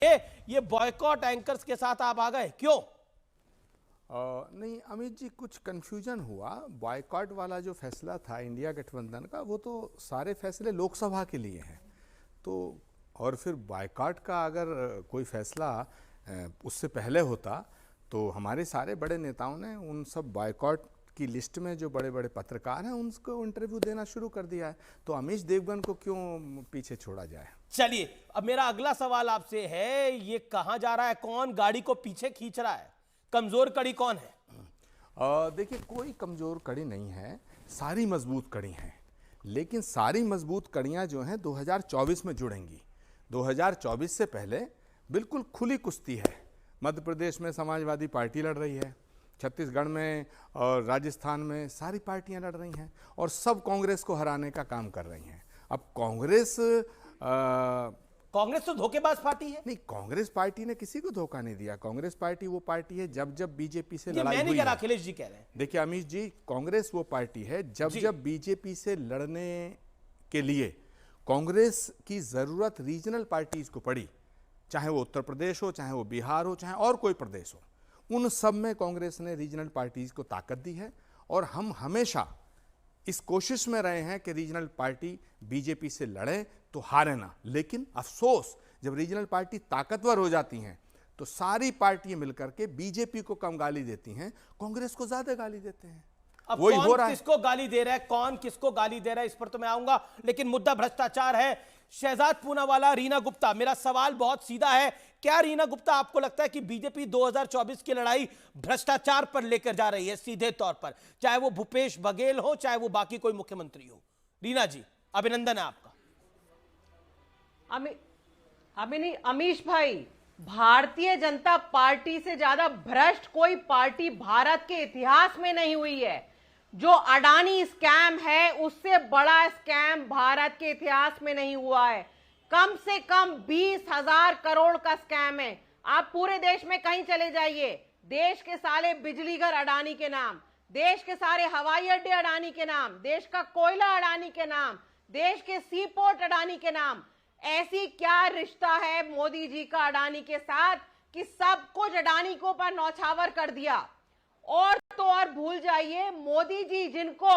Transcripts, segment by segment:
ये boycott anchors के साथ आप आ गए क्यों? नहीं अमित जी, कुछ कंफ्यूजन हुआ। बॉयकॉट वाला जो फैसला था इंडिया गठबंधन का, वो तो सारे फैसले लोकसभा के लिए हैं। तो और फिर बॉयकॉट का अगर कोई फैसला उससे पहले होता तो हमारे सारे बड़े नेताओं ने उन सब बॉयकॉट की लिस्ट में जो बड़े बड़े पत्रकार हैं उनको इंटरव्यू देना शुरू कर दिया है। तो अमीश देवगन को क्यों पीछे छोड़ा जाए? चलिए, अब मेरा अगला सवाल आपसे है, ये कहां जा रहा है? कौन गाड़ी को पीछे खींच रहा है? कमजोर कड़ी कौन है? देखिए, कोई कमजोर कड़ी नहीं है, सारी मजबूत कड़ी हैं। लेकिन सारी मजबूत कड़ियां जो हैं 2024 में जुड़ेंगी। 2024 से पहले बिल्कुल खुली कुश्ती है। मध्य प्रदेश में समाजवादी पार्टी लड़ रही है, छत्तीसगढ़ में और राजस्थान में सारी पार्टियां लड़ रही हैं और सब कांग्रेस को हराने का काम कर रही हैं। अब कांग्रेस तो धोखेबाज पार्टी है। नहीं, कांग्रेस पार्टी ने किसी को धोखा नहीं दिया। कांग्रेस पार्टी वो पार्टी है जब जब बीजेपी से लड़ाई मैं नहीं हुई कह रहा, है। अखिलेश जी कह रहे हैं। देखिए अमीश जी, कांग्रेस वो पार्टी है जब जब बीजेपी से लड़ने के लिए कांग्रेस की जरूरत रीजनल पार्टीज को पड़ी, चाहे वो उत्तर प्रदेश हो, चाहे वो बिहार हो, चाहे और कोई प्रदेश हो, उन सब में कांग्रेस ने रीजनल पार्टीज को ताकत दी है। और हम हमेशा इस कोशिश में रहे हैं कि रीजनल पार्टी बीजेपी से लड़े तो हारे ना। लेकिन अफसोस, जब रीजनल पार्टी ताकतवर हो जाती हैं तो सारी पार्टियां मिलकर के बीजेपी को कम गाली देती हैं, कांग्रेस को ज्यादा गाली देते हैं। अब वही हो कौन रहा है। किसको गाली दे रहा है, कौन किसको गाली दे रहा है, इस पर तो मैं आऊंगा, लेकिन मुद्दा भ्रष्टाचार है। शहजाद पूनावाला, रीना गुप्ता, मेरा सवाल बहुत सीधा है, क्या रीना गुप्ता आपको लगता है कि बीजेपी 2024 की लड़ाई भ्रष्टाचार पर लेकर जा रही है सीधे तौर पर, चाहे वो भूपेश बघेल हो, चाहे वो बाकी कोई मुख्यमंत्री हो? रीना जी, अभिनंदन है आपका। अमीश भाई, भारतीय जनता पार्टी से ज्यादा भ्रष्ट कोई पार्टी भारत के इतिहास में नहीं हुई है। जो अडानी स्कैम है, उससे बड़ा स्कैम भारत के इतिहास में नहीं हुआ है। कम से कम 20,000 करोड़ का स्कैम है। आप पूरे देश में कहीं चले जाइए, देश के सारे बिजली घर अडानी के नाम, देश के सारे हवाई अड्डे अडानी के नाम, देश का कोयला अडानी के नाम, देश के सी पोर्ट अडानी के नाम। ऐसी क्या रिश्ता है मोदी जी का अडानी के साथ कि सब कुछ अडानी को पर नौछावर कर दिया? और तो और भूल जाइए, मोदी जी जिनको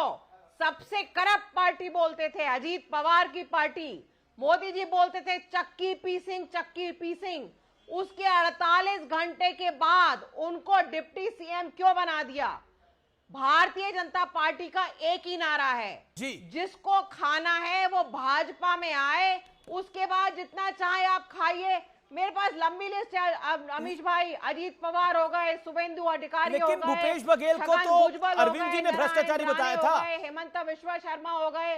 सबसे करप्ट पार्टी बोलते थे, अजीत पवार की पार्टी, मोदी जी बोलते थे चक्की पीसिंग, चक्की पीसिंग, उसके 48 घंटे के बाद उनको डिप्टी सीएम क्यों बना दिया? भारतीय जनता पार्टी का एक ही नारा है जी, जिसको खाना है वो भाजपा में आए, उसके बाद जितना चाहे आप खाइए। मेरे पास लंबी लिस्ट है अमीश भाई, अजीत पवार हो गए, शुभेंदु अधिकारी हो गए, लेकिन भूपेश बघेल को तो अरविंद जी ने भ्रष्टाचारी बताया था, हेमंत बिश्वा शर्मा हो गए,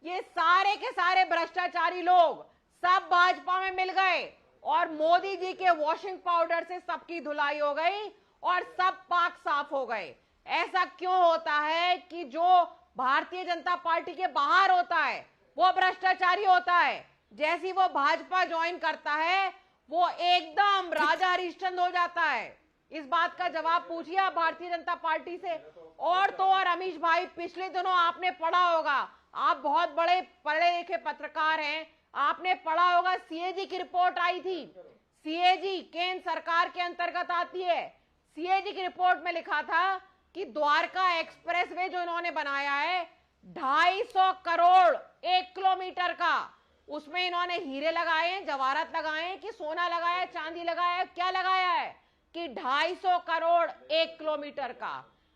ये सारे के सारे भ्रष्टाचारी लोग सब भाजपा में मिल गए और मोदी जी के वॉशिंग पाउडर से सबकी धुलाई हो गई और सब पाक साफ हो गए। ऐसा क्यों होता है कि जो भारतीय जनता पार्टी के बाहर होता है वो भ्रष्टाचारी होता है, जैसी वो भाजपा ज्वाइन करता है वो एकदम राजा हरिश्चंद्र हो जाता है? इस बात का जवाब पूछिए आप भारतीय जनता पार्टी से। और तो और अमीश भाई, पिछले दिनों आपने पढ़ा होगा, आप बहुत बड़े पढ़े लिखे पत्रकार हैं, आपने पढ़ा होगा सीएजी की रिपोर्ट आई थी। सीएजी केंद्र सरकार के अंतर्गत आती है। सीएजी की रिपोर्ट में लिखा था कि द्वारका एक्सप्रेसवे जो इन्होंने बनाया है 250 करोड़ 1 किलोमीटर का, उसमें इन्होंने हीरे लगाए हैं, जवाहरात लगाए हैं, कि सोना लगाया है, चांदी लगाया है, क्या लगाया है कि 250 करोड़ 1 किलोमीटर का।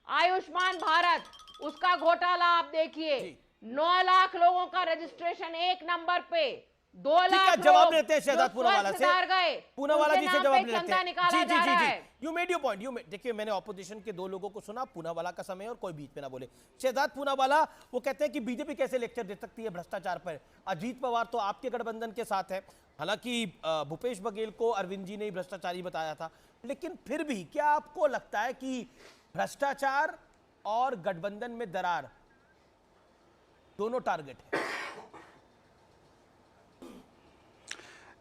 आयुष्मान भारत, उसका घोटाला आप देखिए, 9 लाख लोगों का रजिस्ट्रेशन एक नंबर पे, 2 लाख जवाब लेते हैं शहजाद पूनावाला से। गए, पूनावाला जी से जवाब लेते हैं। निकाला जा रहा है। You made your point. देखिए, मैंने ऑपोजिशन के दो लोगों को सुना, पूनावाला का समय और कोई बीच में ना बोले। शहजाद पूनावाला वो कहते हैं कि बीजेपी कैसे लेक्चर दे सकती है भ्रष्टाचार पर? अजीत पवार तो आपके गठबंधन के साथ है, हालांकि भूपेश बघेल को अरविंद जी ने भ्रष्टाचारी बताया था, लेकिन फिर भी क्या आपको लगता है कि भ्रष्टाचार और गठबंधन में दरार दोनों टारगेट है?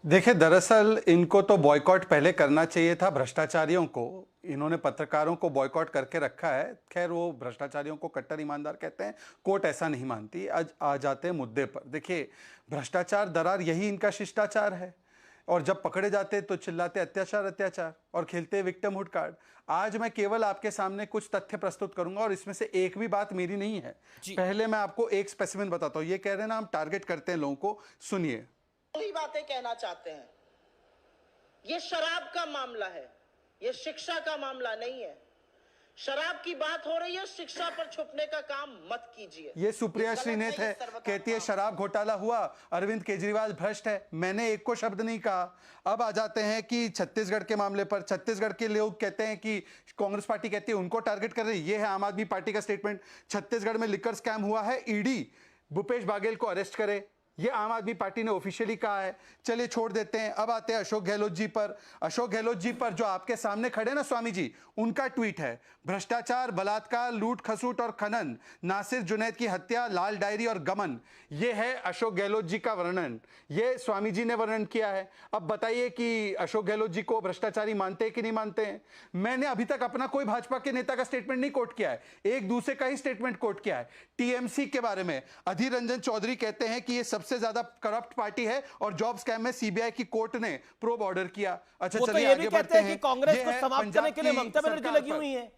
देखिए, दरअसल इनको तो बॉयकॉट पहले करना चाहिए था, भ्रष्टाचारियों को। इन्होंने पत्रकारों को बॉयकॉट करके रखा है। खैर, वो भ्रष्टाचारियों को कट्टर ईमानदार कहते हैं, कोर्ट ऐसा नहीं मानती। आज आ जाते हैं मुद्दे पर। देखिए, भ्रष्टाचार दरार, यही इनका शिष्टाचार है। और जब पकड़े जाते तो चिल्लाते अत्याचार अत्याचार और खेलते विक्टिमहुड कार्ड। आज मैं केवल आपके सामने कुछ तथ्य प्रस्तुत करूंगा और इसमें से एक भी बात मेरी नहीं है। पहले मैं आपको एक स्पेसिमेन बताता हूं। ये कह रहे हैं ना हम टारगेट करते हैं लोगों को, सुनिए। वही बातें कहना चाहते हैं। ये शराब का मामला है, ये शिक्षा का मामला नहीं है। शराब की बात हो रही है, शिक्षा पर छुपने का काम मत कीजिए। ये सुप्रिया श्रीनेत है, कहती है शराब घोटाला हुआ, अरविंद केजरीवाल भ्रष्ट है। मैंने एक को शब्द नहीं कहा। अब आ जाते हैं कि छत्तीसगढ़ के मामले पर। छत्तीसगढ़ के लोग कहते हैं कि कांग्रेस पार्टी कहती है उनको टारगेट कर रही है। ये है आम आदमी पार्टी का स्टेटमेंट। छत्तीसगढ़ में लिकर स्कैम हुआ है, ईडी भूपेश बाघेल को अरेस्ट करे, ये आम आदमी पार्टी ने ऑफिशियली कहा है। चलिए छोड़ देते हैं। अब आते हैं अशोक गहलोत जी पर। अशोक गहलोत जी पर जो आपके सामने खड़े ना स्वामी जी, उनका ट्वीट है, भ्रष्टाचार, बलात्कार, लूट खसूट और खनन, नासिर जुनैद की हत्या, लाल डायरी और गमन। ये है अशोक गहलोत जी का वर्णन। ये स्वामी जी ने वर्णन किया है। अब बताइए कि अशोक गहलोत जी को भ्रष्टाचारी मानते हैं कि नहीं मानते हैं? मैंने अभी तक अपना कोई भाजपा के नेता का स्टेटमेंट नहीं कोट किया है, एक दूसरे का ही स्टेटमेंट कोट किया है। टीएमसी के बारे में अधीर रंजन चौधरी कहते हैं कि ये सबसे ज्यादा करप्ट पार्टी है और जॉब स्कैम में सीबीआई की कोर्ट ने प्रोब ऑर्डर किया। अच्छा वो तो चलिए ये आगे भी बढ़ते कहते हैं हैं। कि कांग्रेस ये को है समाप्त पंजाब करने के लिए की ममता बनर्जी सरकार लगी पर। हुई है।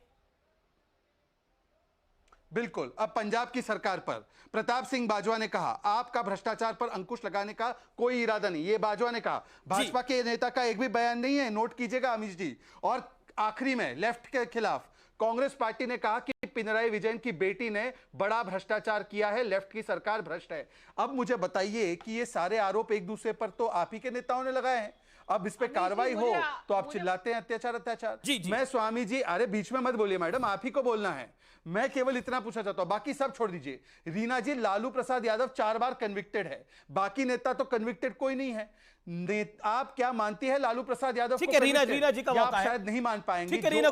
बिल्कुल। अब पंजाब की सरकार पर प्रताप सिंह बाजवा ने कहा आपका भ्रष्टाचार पर अंकुश लगाने का कोई इरादा नहीं। ये बाजवा ने कहा, भाजपा के नेता का एक भी बयान नहीं है, नोट कीजिएगा अमीश जी। और आखिरी में लेफ्ट के खिलाफ कांग्रेस पार्टी ने कहा कि पिनराई विजयन की बेटी ने बड़ा भ्रष्टाचार किया है, लेफ्ट की सरकार भ्रष्ट है। अब मुझे बताइए कि ये सारे आरोप एक दूसरे पर तो आप ही के नेताओं ने लगाए हैं। अब इस पे कार्रवाई हो तो आप चिल्लाते हैं अत्याचार अत्याचार। मैं स्वामी जी, अरे बीच में मत बोलिए मैडम, आप ही को बोलना है। मैं केवल इतना पूछना चाहता हूं, बाकी सब छोड़ दीजिए। रीना जी, लालू प्रसाद यादव 4 बार कन्विक्टेड है, बाकी नेता तो कन्विक्टेड कोई नहीं है। आप क्या मानती है लालू प्रसाद यादव ठीक है, रीना जी का मौका है। शायद नहीं मान पाएंगे। ठीक है, रीना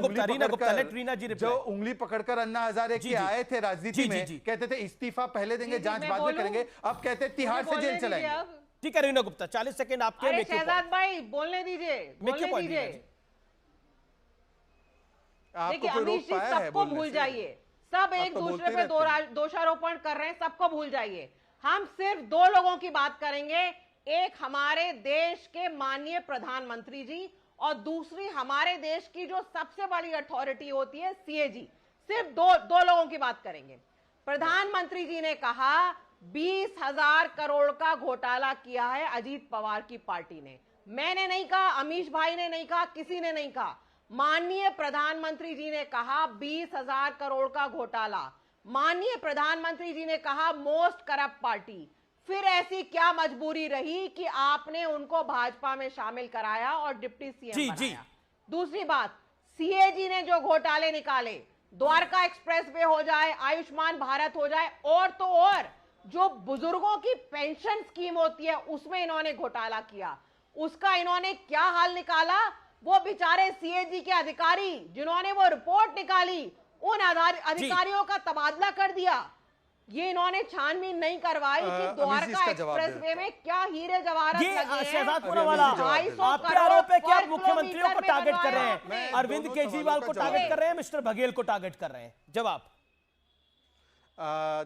गुप्ता, लेट रीना जी जो उंगली पकड़कर अन्ना हजारे के आए थे राजनीति में, कहते थे इस्तीफा पहले देंगे, जांच बाद में करेंगे, अब कहते तिहाड़ से जेल चलाएंगे। ठीक है रीना गुप्ता, 40 सेकंड आपके। अरे शहजाद भाई बोलने दीजिए, बोलने दीजिए। देखिए अमीश जी, सबको भूल जाइए। सब एक दूसरे पे दोषारोपण कर रहे हैं, सबको भूल जाइए। हम सिर्फ 2 लोगों की बात करेंगे, एक हमारे देश के माननीय प्रधानमंत्री जी और दूसरी हमारे देश की जो सबसे बड़ी अथॉरिटी होती है सीएजी। सिर्फ दो लोगों की बात करेंगे। प्रधानमंत्री जी ने कहा 20,000 करोड़ का घोटाला किया है अजीत पवार की पार्टी ने। मैंने नहीं कहा, अमीश भाई ने नहीं कहा, किसी ने नहीं कहा, माननीय प्रधानमंत्री जी ने कहा 20,000 करोड़ का घोटाला। माननीय प्रधानमंत्री जी ने कहा मोस्ट करप्ट पार्टी। फिर ऐसी क्या मजबूरी रही कि आपने उनको भाजपा में शामिल कराया और डिप्टी सीएम बनाया? दूसरी बात, सीएजी ने जो घोटाले निकाले, द्वारका एक्सप्रेस वे हो जाए, आयुष्मान भारत हो जाए, और तो और जो बुजुर्गों की पेंशन स्कीम होती है उसमें इन्होंने घोटाला किया। उसका इन्होंने क्या हाल निकाला? वो बेचारे सीएजी के अधिकारी जिन्होंने वो रिपोर्ट निकाली, उन अधिकारियों का तबादला कर दिया। ये इन्होंने छानबीन नहीं करवाई कि द्वारका एक्सप्रेसवे में क्या हीरे जवाहरात लगे हैं। शहजाद पूनावाला, आपके आरोप है कि आप मुख्यमंत्रियों को टारगेट कर रहे हैं, अरविंद केजरीवाल को टारगेट कर रहे हैं, मिस्टर बघेल को टारगेट कर रहे हैं। जवाब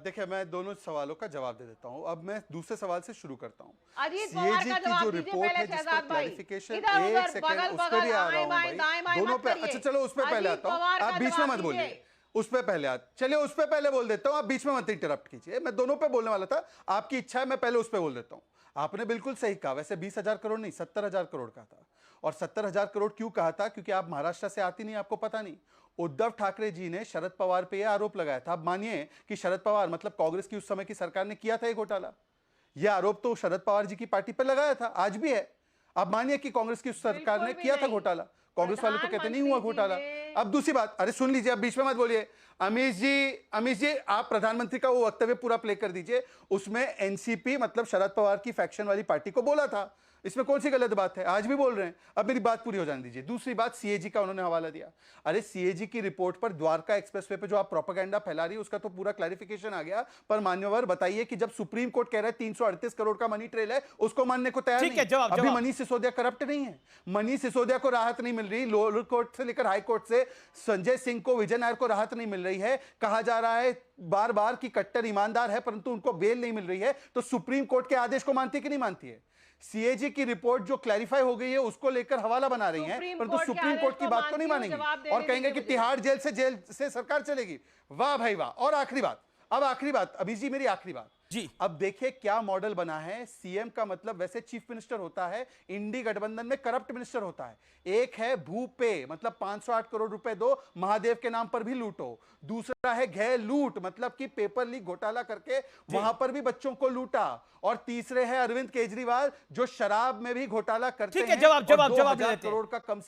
देखिए, मैं दोनों सवालों का जवाब दे देता हूं। अब मैं दूसरे सवाल से शुरू करता हूं। अजीत पवार का जवाब दीजिए पहले शहजाद भाई। एक सेकंड उस पे भी आ रहा हूं भाई, दोनों पे। अच्छा चलो उस पे पहले आता हूं, आप बीच में मत बोलिए। उस पे पहले चलिए उस पे पहले बोल देता हूं, आप बीच में मत इंटरप्ट कीजिए। मैं दोनों पे बोलने वाला था, आपकी इच्छा है मैं पहले उस पे बोल देता हूं। आपने बिल्कुल सही कहा, वैसे 20,000 करोड़ नहीं 70,000 करोड़ का था। और 70,000 करोड़ क्यों कहा था? क्योंकि आप महाराष्ट्र से आती नहीं, आपको पता नहीं। उद्धव ठाकरे जी ने शरद पवार पे यह आरोप लगाया था। आप मानिए कि शरद पवार मतलब कांग्रेस की उस समय की सरकार ने किया था ये घोटाला। यह आरोप तो शरद पवार जी की पार्टी पर लगाया था, आज भी है। आप मानिए कि कांग्रेस की सरकार ने किया था घोटाला, कांग्रेस वाले तो कहते नहीं हुआ घोटाला। अब दूसरी बात, अरे सुन लीजिए, अब बीच में मत बोलिए। अमीश जी आप प्रधानमंत्री का वो वक्तव्य पूरा प्ले कर दीजिए। उसमें एनसीपी मतलब शरद पवार की फैक्शन वाली पार्टी को बोला था, इसमें कौन सी गलत बात है? आज भी बोल रहे हैं। अब मेरी बात पूरी हो जाने दीजिए। दूसरी बात, सीएजी का उन्होंने हवाला दिया। अरे सीएजी की रिपोर्ट पर द्वारका एक्सप्रेसवे पे जो आप प्रोपेगेंडा फैला रही है उसका तो पूरा क्लैरिफिकेशन आ गया। पर मान्यवर बताइए कि जब सुप्रीम कोर्ट कह रहा है 338 करोड़ का मनी ट्रेल है, उसको मानने को तैयार नहीं। अभी मनीष सिसोदिया करप्ट नहीं है, मनीष सिसोदिया को राहत नहीं मिल रही। लोअर कोर्ट से लेकर हाई कोर्ट से संजय सिंह को, विजय नायर को राहत नहीं मिल रही है। कहा जा रहा है बार बार कि कट्टर ईमानदार है परंतु उनको बेल नहीं मिल रही है। तो सुप्रीम कोर्ट के आदेश को मानती है कि नहीं मानती है? सीएजी की रिपोर्ट जो क्लैरिफाई हो गई है उसको लेकर हवाला बना रही हैं, परंतु सुप्रीम कोर्ट की बात को नहीं मानेंगी और कहेंगे कि तिहाड़ जेल से सरकार चलेगी। वाह भाई वाह। और आखिरी बात, अब आखिरी बात, अभी जी मेरी आखिरी बात जी। अब देखिए क्या मॉडल बना है। सीएम का मतलब वैसे चीफ मिनिस्टर होता है, इंडी गठबंधन में करप्ट मिनिस्टर होता है। एक है भूपे, मतलब 508 करोड़ रुपए दो, महादेव के नाम पर भी लूटो। दूसरा है घे लूट, मतलब कि पेपर लीक घोटाला करके वहां पर भी बच्चों को लूटा। और तीसरे है अरविंद केजरीवाल, जो शराब में भी घोटाला करते ठीक है, हैं। जवाब और 2000 लेते हैं। करोड़ का कम